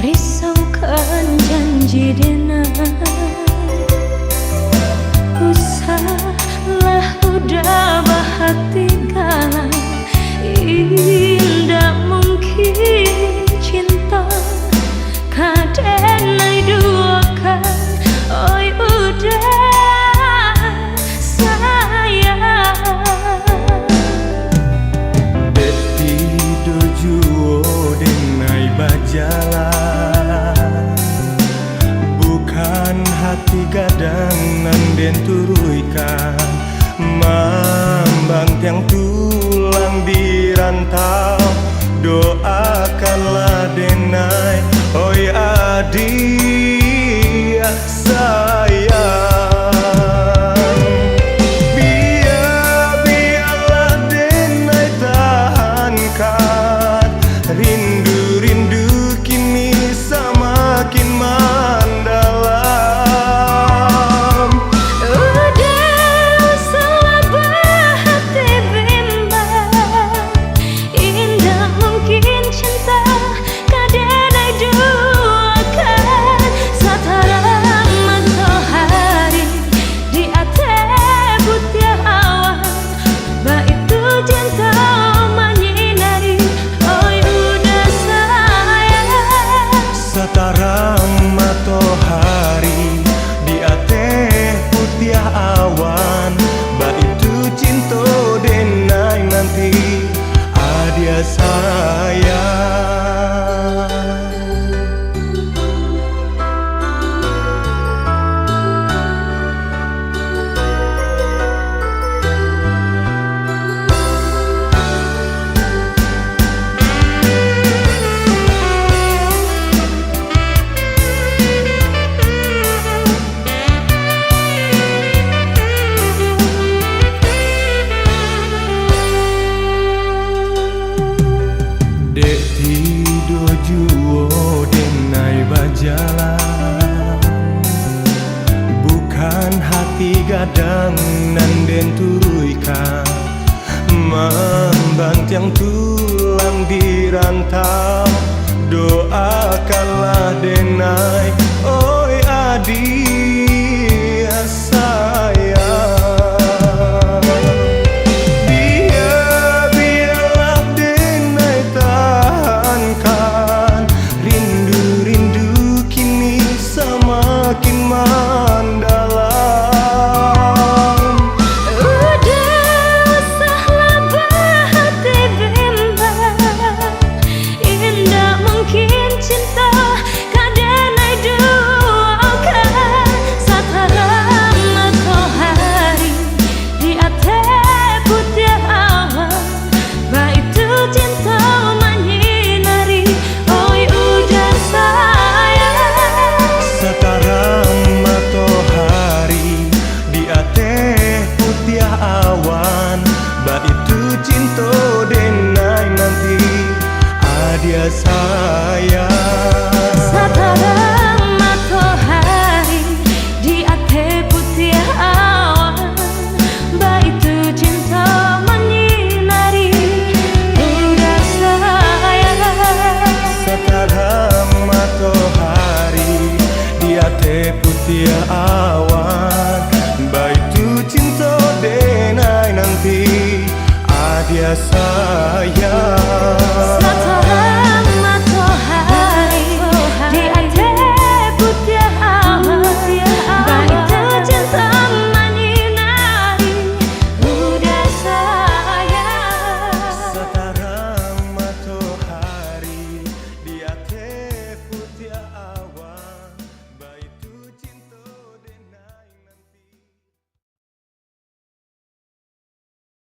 risaukan janji dena. Usahlah udah bahati galang, indah mungkin cinta kadenai duakan. Oi udah sayang, beti dojuo denai bajalan, bukan hati gadang nan den turuikan. Mambang tiang tulang di rantau, doakanlah denai. Oi adik sayang, biarlah denai tahankan. Rindu-rindu kini semakin mendalam. udah salah bahati bimbang, indah mungkin cinta kadenai duakan. Satarang matahari di atas putih awan, bah itu cinta menyinari. Oi udah sayang, Setara matahari di ateh putih awan, bah itu cinta denai nanti adia sayang. Dek tido juo denai bajalan, bukan hati gadang nan den turuikan. Mambang tiang tulang di rantau, doakanlah denai. Oi adik sayang, biarlah denai tahankan. Rindu-rindu kini semakin mendalam. udah usahlah bahati bimbang, indah mungkin cinta kadenai duakan. Satarang matahari di atas putih awan, bah itu cinta menyinari. Oi udah sayang, Setara matahari di ateh putih awan, bah itu cinta denai nanti adia sayang. satarang matahari di atas putih awan, bah itu cinta menyinari. Udah sayang, Setara matahari di ateh putih